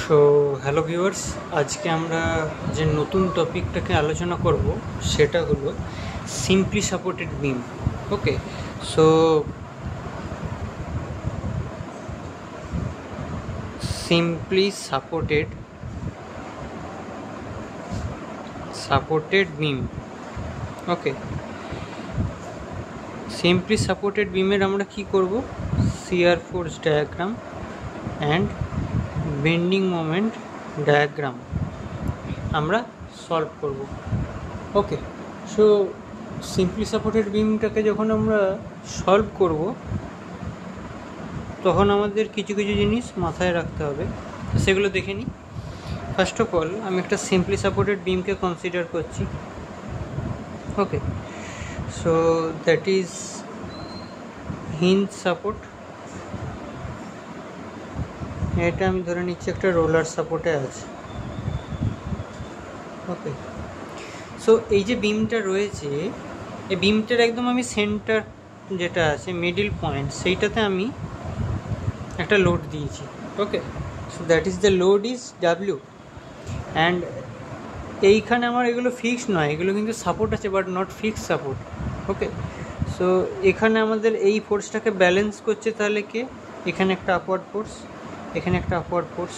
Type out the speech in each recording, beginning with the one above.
So hello viewers, আজকে আমরা যে নতুন টপিকটাকে আলোচনা করব সেটা হলো সিম্পলি সাপোর্টেড বিম। ওকে, সো সিম্পলি সাপোর্টেড বিম। ওকে, সিম্পলি সাপোর্টেড বিমের আমরা কি করব, shear force diagram and bending moment diagram আমরা সলভ করব। ওকে, সো সিম্পলি সাপোর্টেড বিমটাকে যখন আমরা সলভ করব তখন আমাদের কিছু কিছু জিনিস মাথায় রাখতে হবে, সেগুলো দেখে নিই। ফার্স্ট অফ অল আমি একটা সিম্পলি সাপোর্টেড বিমকে কনসিডার করছি। Okay, so that is hinge support. এটা আমি ধরে নিচ্ছি একটা রোলার সাপোর্টে আছে। ওকে, সো এই যে বিমটা রয়েছে, এই বিমটার একদম আমি সেন্টার যেটা আছে মিডিল পয়েন্ট, সেইটাতে আমি একটা লোড দিয়েছি। Okay, so that is the load is W, and এইখানে আমার এগুলো ফিক্সড নয়, এগুলো কিন্তু সাপোর্ট আছে but not fixed support. Okay, so এখানে আমাদের এই ফোর্সটাকে ব্যালেন্স করছে তাহলে কে, এখানে একটা আপওয়ার্ড ফোর্স, এখানে একটা আপওয়ার্ড ফোর্স।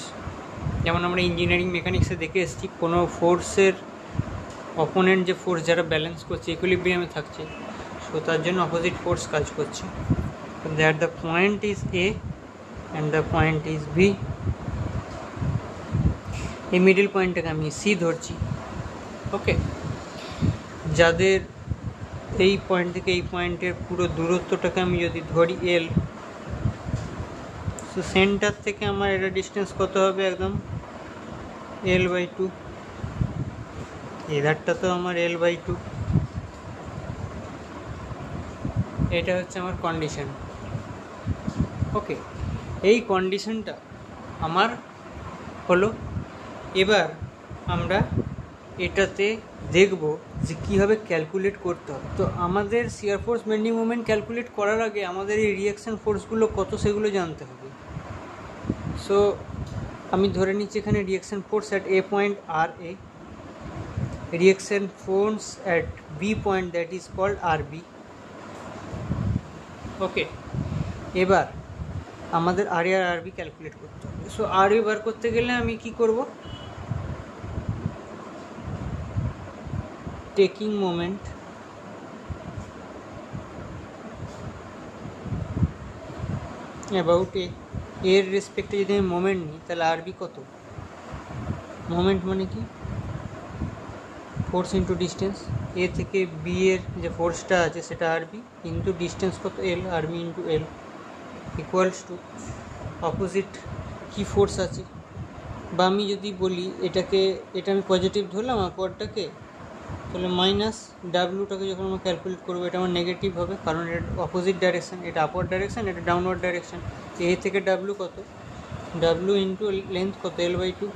যেমন আমরা ইঞ্জিনিয়ারিং মেকানিক্সে দেখে এসেছি, কোনো ফোর্সের অপোনেন্ট যে ফোর্স যারা ব্যালেন্স করছে ইকুইলিব্রিয়ামে থাকছে, সো তার জন্য অপোজিট ফোর্স কাজ করছে। That the point is A and the point is B. এই মিডিল পয়েন্টটাকে আমি সি ধরছি। ওকে, যাদের এই পয়েন্ট থেকে এই পয়েন্টের পুরো দূরত্বটাকে আমি যদি ধরি এল, সো সেন্টার থেকে আমার এটা ডিস্টেন্স কত হবে, একদম L/2। এধারটা তো আমার L/2। এটা হচ্ছে আমার কন্ডিশন। ওকে, এই কন্ডিশনটা আমার হলো। এবার আমরা এটাতে দেখব যে কীভাবে ক্যালকুলেট করতে হবে। তো আমাদের শিয়ার ফোর্স বেন্ডিং মোমেন্ট ক্যালকুলেট করার আগে আমাদের এই রিয়াকশান ফোর্সগুলো কত সেগুলো জানতে হবে। সো আমি ধরে নিচ্ছি এখানে reaction force at A point R A, reaction force at B point that is called R B. Okay, এবার আমাদের আর এ আর আর বি ক্যালকুলেট করতে হবে। সো আর এ বার করতে গেলে আমি কি করব, টেকিং মোমেন্ট অ্যাবাউট এ, এর রেসপেক্টে যদি আমি মোমেন্ট নিই তাহলে আর বি কত, মোমেন্ট মানে কি ফোর্স ইন্টু ডিস্টেন্স, এ থেকে বি এর যে ফোর্সটা আছে সেটা আর বি ইন্টু ডিস্টেন্স কত L, R B into L equals to opposite কি ফোর্স আছে, বা আমি যদি বলি এটাকে, এটা আমি পজিটিভ ধরলাম আপওয়ার্ডটাকে, তাহলে মাইনাস ডাব্লুটাকে যখন আমরা ক্যালকুলেট করবো এটা আমার নেগেটিভ হবে, কারণ এটা অপোজিট ডাইরেকশান, এটা আপওয়ার্ড ডাইরেকশান, এটা ডাউনওয়ার্ড ডাইরেকশান। এ থেকে ডাব্লু কত, ডাব্লু ইন্টু লেন্থ কত L/2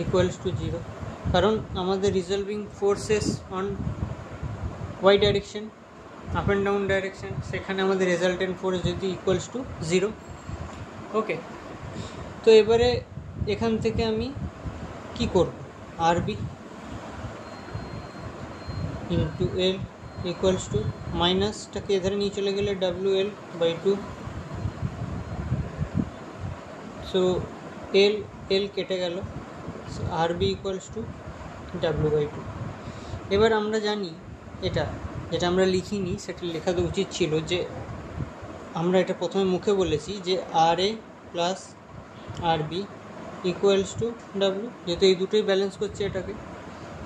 ইকুয়ালস টু 0, কারণ আমাদের resolving forces on Y direction, up and down direction, সেখানে আমাদের রেজাল্টেন্ট ফোর্স যদি ইকুয়ালস টু 0। ওকে, তো এবারে এখান থেকে আমি কি করব, R B into L equals to মাইনাসটাকে এধারে নিয়ে চলে গেলে WL/2, সো এল কেটে গেল, so R B equals to W/2। এবার আমরা জানি এটা, যেটা আমরা লিখিনি সেটা লেখা তো উচিত ছিল, যে আমরা এটা প্রথমে মুখে বলেছি যে R A plus R B equals to W, যেহেতু এই দুটোই ব্যালেন্স করছে এটাকে,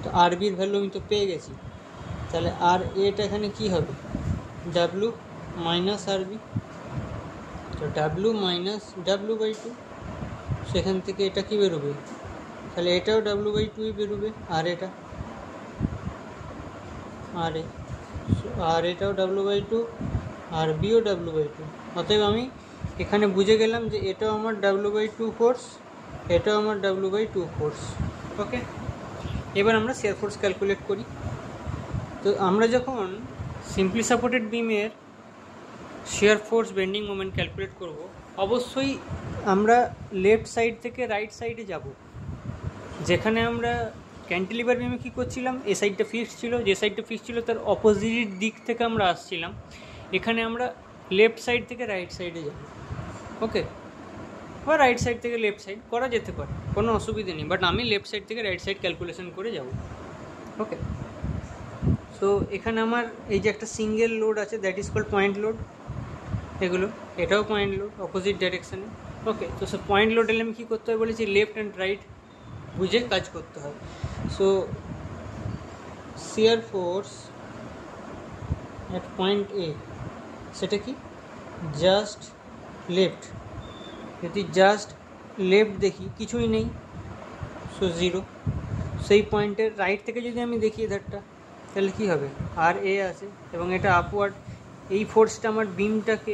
তো আর বির ভ্যালু আমি তো পেয়ে গেছি, তাহলে আর এটা এখানে কী হবে, ডাব্লু মাইনাস আর বি, তো ডাব্লু মাইনাস W/2, সেখান থেকে এটা কি বেরোবে, তাহলে এটাও W/2ই বেরোবে, আর এটা আর এ, আর এটাও W/2, আর বিও W/2। অতএব আমি এখানে বুঝে গেলাম যে এটাও আমার W/2 ফোর্স, এটাও আমার W/2 ফোর্স। ওকে, এবার আমরা শিয়ার ফোর্স ক্যালকুলেট করি। তো আমরা যখন সিম্পলি সাপোর্টেড বিমের shear force bending moment calculate করব, অবশ্যই আমরা লেফট সাইড থেকে রাইট সাইডে যাব। যেখানে আমরা ক্যান্টিলিভার বিমে কী করছিলাম, এ সাইডটা ফিক্সড ছিল, যে সাইডটা ফিক্সড ছিল তার অপোজিট দিক থেকে আমরা আসছিলাম। এখানে আমরা লেফট সাইড থেকে রাইট সাইডে যাব, ওকে, বা রাইট সাইড থেকে লেফট সাইড করা যেতে পারে, কোনো অসুবিধে নেই, বাট আমি লেফট সাইড থেকে রাইট সাইড ক্যালকুলেশন করে যাব, ওকে। সো এখানে আমার এই যে একটা সিঙ্গেল লোড আছে, that is called point load. এগুলো, এটাও পয়েন্ট লোড অপোজিট ডাইরেকশানে, ওকে। তো সে পয়েন্ট লোড এলে আমি কী করতে হয় বলেছি, লেফট অ্যান্ড রাইট বুঝে কাজ করতে হয়। So shear force at point A, সেটা কি, জাস্ট লেফট। যদি জাস্ট লেফট দেখি কিছুই নেই, সো জিরো। সেই পয়েন্টের রাইট থেকে যদি আমি দেখি এধারটা, তাহলে কী হবে, আর এ আছে এবং এটা আপওয়ার্ড, এই ফোর্সটা আমার বিমটাকে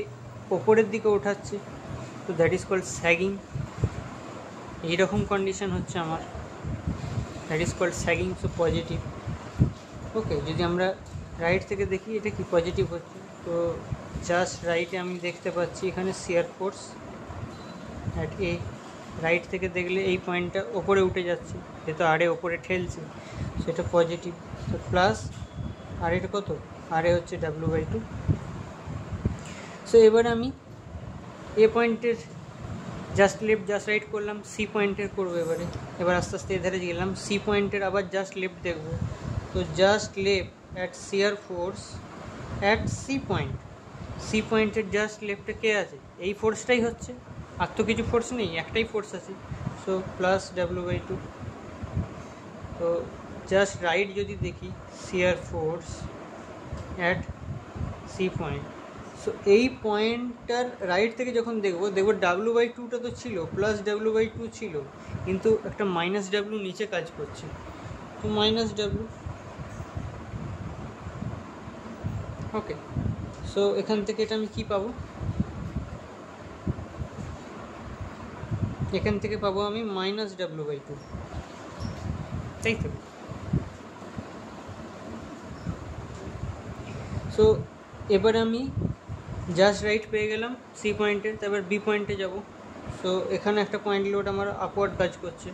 ওপরের দিকে ওঠাচ্ছে, তো দ্যাট ইজ কল্ড স্যাগিং। এইরকম কন্ডিশন হচ্ছে আমার, that is called sagging, so positive, okay. যদি আমরা রাইট থেকে দেখি এটা কি পজিটিভ হচ্ছে, তো জাস্ট রাইটে আমি দেখতে পাচ্ছি এখানে শিয়ার ফোর্স অ্যাট এ। রাইট থেকে দেখলে এই পয়েন্টটা ওপরে উঠে যাচ্ছে, যেহেতু আরে ওপরে ঠেলছে, সেটা পজিটিভ, তো প্লাস আর এটা কত, আর এ হচ্ছে W/2। সো এবার আমি এ পয়েন্টের জাস্ট লেফট জাস্ট রাইট করলাম, সি পয়েন্টের করবো এবার আস্তে আস্তে এধারে গেলাম, সি পয়েন্টের আবার জাস্ট লেফট দেখবো, তো just left at shear force at C point. C পয়েন্টের জাস্ট লেফটে কে আছে, এই ফোর্সটাই হচ্ছে, আর তো কিছু ফোর্স নেই, একটাই ফোর্স আছে, সো প্লাস W/2। তো জাস্ট রাইট যদি দেখি, shear force at C point, so এই পয়েন্টটার রাইট থেকে যখন দেখবো W/2টা তো ছিল, প্লাস W/2 ছিল, কিন্তু একটা মাইনাস W নিচে কাজ করছে, তো মাইনাস W, ওকে। সো এখান থেকে এটা আমি কী পাবো, এখান থেকে পাবো আমি মাইনাস W/2, তাই তো। সো এবার আমি জাস্ট রাইট পেয়ে গেলাম সি পয়েন্টের, তারপর বি পয়েন্টে যাব। সো এখানে একটা পয়েন্ট লোড আমার আপওয়ার্ড কাজ করছে,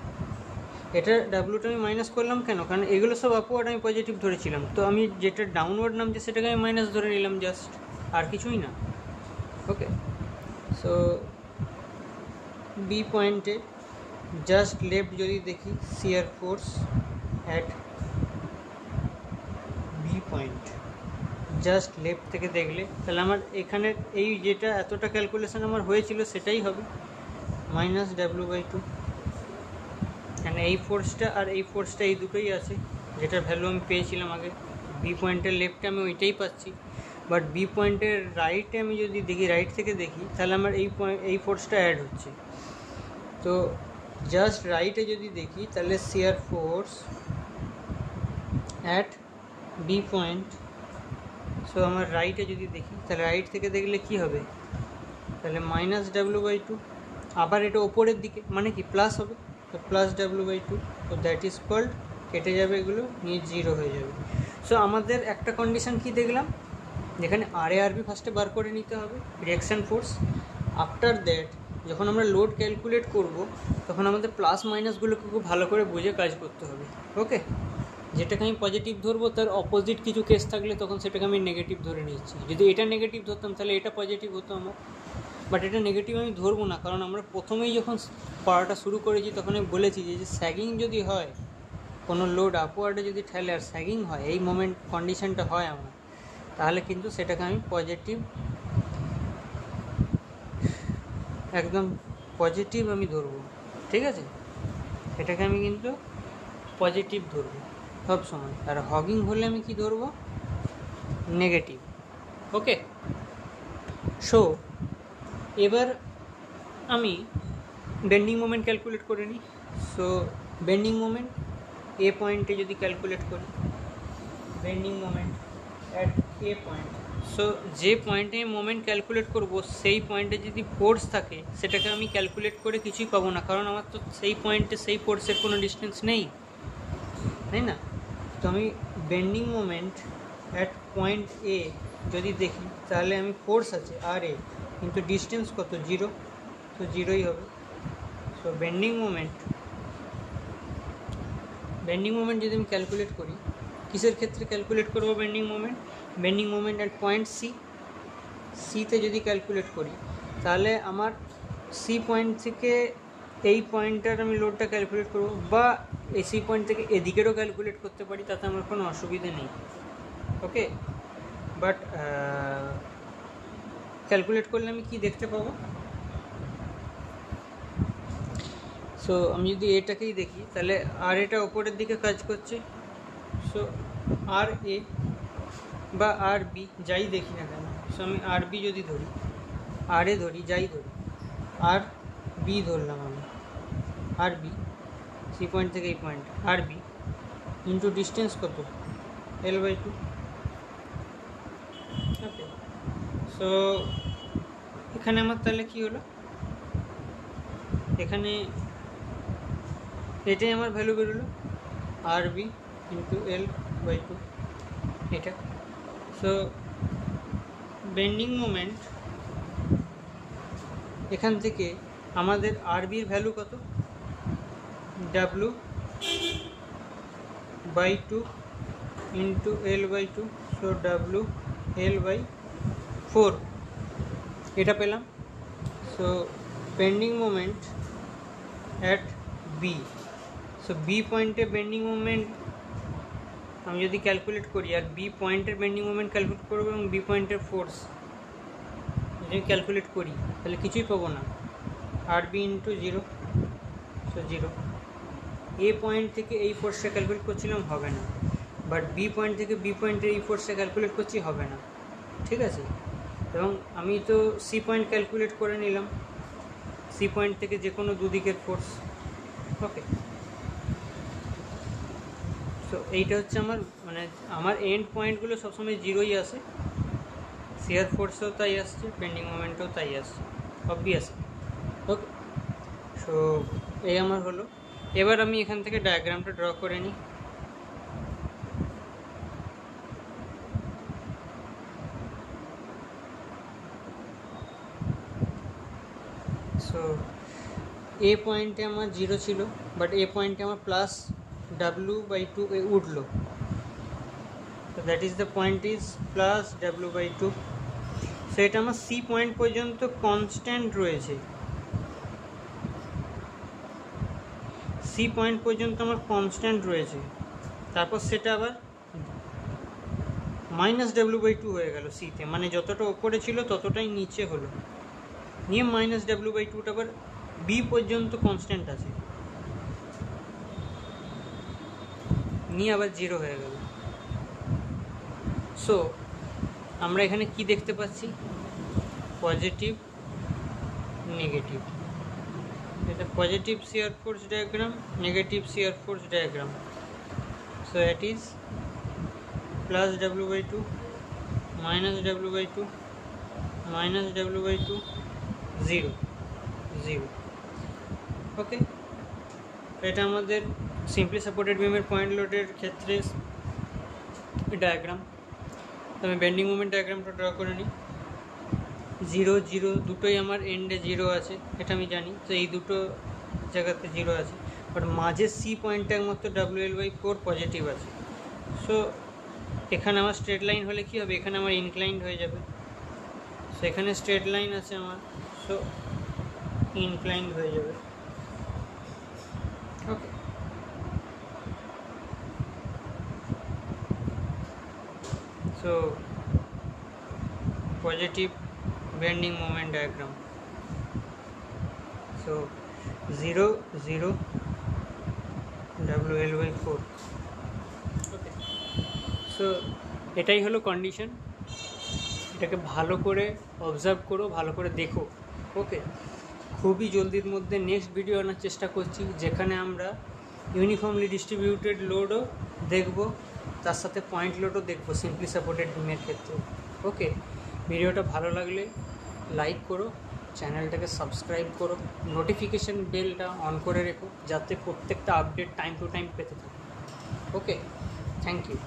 এটা ডাব্লুটা আমি মাইনাস করলাম কেন, কারণ এগুলো সব আপওয়ার্ড আমি পজিটিভ ধরেছিলাম, তো আমি যেটা ডাউনওয়ার্ড নামছে সেটাকে আমি মাইনাস ধরে নিলাম জাস্ট, আর কিছুই না, ওকে। সো বি পয়েন্টে জাস্ট লেফট যদি দেখি, shear force at B point, just left থেকে দেখলে তাহলে আমার এখানে এই যেটা এতটা ক্যালকুলেশন আমার হয়েছিল সেটাই হবে মাইনাস W/2, কারণ এই ফোর্সটা আর এই ফোর্সটা এই দুটোই আছে, যেটার ভ্যালু আমি পেয়েছিলাম আগে। বি পয়েন্টের লেফটে আমি ওইটাই পাচ্ছি, বাট বি পয়েন্টের রাইটে আমি যদি দেখি, রাইট থেকে দেখি, তাহলে আমার এই ফোর্সটা অ্যাড হচ্ছে। তো জাস্ট রাইটে যদি দেখি তাহলে shear force at B point, so আমার রাইটে যদি দেখি তাহলে রাইট থেকে দেখলে কি হবে, তাহলে মাইনাস W/2, আবার এটা ওপরের দিকে মানে কি প্লাস হবে, তো প্লাস W/2, তো দ্যাট ইজ কল্ড, কেটে যাবে এগুলো নিয়ে জিরো হয়ে যাবে। সো আমাদের একটা কন্ডিশন কি দেখলাম, যেখানে RA/RB ফার্স্টে বার করে নিতে হবে রিঅ্যাকশান ফোর্স। আফটার দ্যাট যখন আমরা লোড ক্যালকুলেট করব তখন আমাদের প্লাস মাইনাসগুলোকে খুব ভালো করে বুঝে কাজ করতে হবে, ওকে। যেটাকে আমি পজিটিভ ধরবো তার অপোজিট কিছু কেস থাকলে তখন সেটাকে আমি নেগেটিভ ধরে নিচ্ছি। যদি এটা নেগেটিভ ধরতাম তাহলে এটা পজিটিভ হতো আমার, বাট এটা নেগেটিভ আমি ধরবো না, কারণ আমরা প্রথমেই যখন পড়াটা শুরু করেছি তখন আমি বলেছি যে স্যাগিং যদি হয়, কোনো লোড আপওয়ার্ডে যদি ঠেলে আর স্যাগিং হয়, এই মোমেন্ট কন্ডিশনটা হয় আমার, তাহলে কিন্তু সেটাকে আমি পজিটিভ, একদম পজিটিভ আমি ধরবো, ঠিক আছে। এটাকে আমি কিন্তু পজিটিভ ধরবো সব সময়, আর হগিং হলে আমি কি ধরবো, নেগেটিভ, ওকে। সো এবার আমি বেন্ডিং মোমেন্ট ক্যালকুলেট করে নিই। সো বেন্ডিং মোমেন্ট এ পয়েন্টে যদি ক্যালকুলেট করি, bending moment at A point, so যে পয়েন্টে মোমেন্ট ক্যালকুলেট করব সেই পয়েন্টে যদি ফোর্স থাকে সেটাকে আমি ক্যালকুলেট করে কিছুই পাবো না, কারণ আমার তো সেই পয়েন্টে সেই ফোর্সের কোনো ডিস্টেন্স নেই, তাই না। তো আমি বেন্ডিং মোমেন্ট অ্যাট পয়েন্ট এ যদি দেখি তাহলে আমি ফোর্স আছে আর এ, কিন্তু ডিস্টেন্স কত, জিরো, তো জিরোই হবে। সো বেন্ডিং মোমেন্ট যদি আমি ক্যালকুলেট করি, কিসের ক্ষেত্রে ক্যালকুলেট করবো বেন্ডিং মোমেন্ট অ্যাট পয়েন্ট সিতে যদি ক্যালকুলেট করি, তাহলে আমার সি পয়েন্ট থেকে এই পয়েন্টটার আমি লোডটা ক্যালকুলেট করবো, বা এই সি পয়েন্ট থেকে এদিকেরও ক্যালকুলেট করতে পারি, তাতে আমার কোনো অসুবিধে নেই। ওকে, বাট ক্যালকুলেট করলে আমি কি দেখতে পাবো? সো আমি যদি এটাকেই দেখি, তাহলে আর এটা ওপরের দিকে কাজ করছে। সো আর এ বা আর বি যাই দেখি না কেন, সো আমি আর বি যদি ধরি, আর এ ধরি, যাই ধরি, আর বি ধরলাম আমি, আর বি সি পয়েন্ট থেকে এই পয়েন্ট, আর বি ইন্টু ডিস্টেন্স কত, L/2। ওকে, সো এখানে আমার তাহলে কী হলো, এখানে এটাই আমার ভ্যালু বেরোলো, আর বি ইন্টু L/2 এটা। সো বেন্ডিং মোমেন্ট এখান থেকে আমাদের আর বির ভ্যালু কত, W/2 into L/2, so WL/4 এটা পেলাম। So bending moment at B, so B পয়েন্টে বেন্ডিং মোমেন্ট আমি যদি ক্যালকুলেট করি, আর বি পয়েন্টের বেন্ডিং মোমেন্ট ক্যালকুলেট করবো, এবং বি পয়েন্টের ফোর্স যদি ক্যালকুলেট করি, তাহলে কিছুই পাবো না, আর বি ইন্টু 0, সো 0। এ পয়েন্ট থেকে এই ফোর্সটা ক্যালকুলেট করছিলাম, হবে না, বাট বি পয়েন্ট থেকে বি পয়েন্টের এই ফোর্সটা ক্যালকুলেট করছি, হবে না, ঠিক আছে। এবং আমি তো সি পয়েন্ট ক্যালকুলেট করে নিলাম, সি পয়েন্ট থেকে যে কোনো দুদিকের ফোর্স। ওকে, সো এইটা হচ্ছে আমার, মানে আমার এন্ড পয়েন্টগুলো সবসময় জিরোই আসে, শিয়ার ফোর্সও তাই আসছে, বেন্ডিং মোমেন্টও তাই আসছে, অবভিয়াসলি। ওকে, সো এই আমার হলো। এবার আমি এখান থেকে ডায়াগ্রামটা ড্র করে নিই। সো এ পয়েন্টে আমার 0 ছিল, বাট এ পয়েন্টে আমার প্লাস W/2 উঠলো, তো that is the point is plus W/2। So এটা আমার সি পয়েন্ট পর্যন্ত কনস্ট্যান্ট রয়েছে, সি পয়েন্ট পর্যন্ত আমার কনস্ট্যান্ট রয়েছে, তারপর সেটা আবার -W/2 হয়ে গেল সিতে, মানে যতটা ওপরে ছিল ততটাই নিচে হলো, নিয়ে -W/2টা আবার বি পর্যন্ত কনস্ট্যান্ট আছে, নিয়ে আবার 0 হয়ে গেল। সো আমরা এখানে কি দেখতে পাচ্ছি, পজিটিভ নেগেটিভ, এটা positive shear force diagram, negative shear force diagram. So it is plus W/2 -W/2 -W/2 0 0। ওকে, এটা আমাদের সিম্পলি সাপোর্টেড বিমের পয়েন্ট লোডের ক্ষেত্রে ডায়াগ্রাম। আমি বেন্ডিং মোমেন্ট ডায়াগ্রামটা ড্র করে নিই। 0 0 দুটোই আমার এন্ডে 0 আছে, এটা আমি জানি, তো এই দুটো জায়গাতে 0 আছে, বাট মাঝে সি পয়েন্টটা একমাত্র WL/4 পজিটিভ আছে। সো এখানে আমার স্ট্রেট লাইন হলে কী হবে, এখানে আমার ইনক্লাইন্ড হয়ে যাবে, সো এখানে স্ট্রেট লাইন আছে আমার, সো ইনক্লাইন্ড হয়ে যাবে। Okay, so positive bending moment diagram. So 0 0 WL/4। Okay, so এটাই হলো কন্ডিশন, এটাকে ভালো করে অবজার্ভ করো, ভালো করে দেখো। ওকে, খুবই জলদির মধ্যে নেক্সট ভিডিও আনার চেষ্টা করছি, যেখানে আমরা ইউনিফর্মলি ডিস্ট্রিবিউটেড লোডও দেখব, তার সাথে পয়েন্ট লোডও দেখব সিম্পলি সাপোর্টেড বিমের ক্ষেত্রে। ওকে, ভিডিওটা ভালো লাগলে লাইক করো, চ্যানেলটাকে সাবস্ক্রাইব করো, নোটিফিকেশান বেলটা অন করে রেখো, যাতে প্রত্যেকটা আপডেট টাইম টু টাইম পেতে থাকো। ওকে, থ্যাংক ইউ।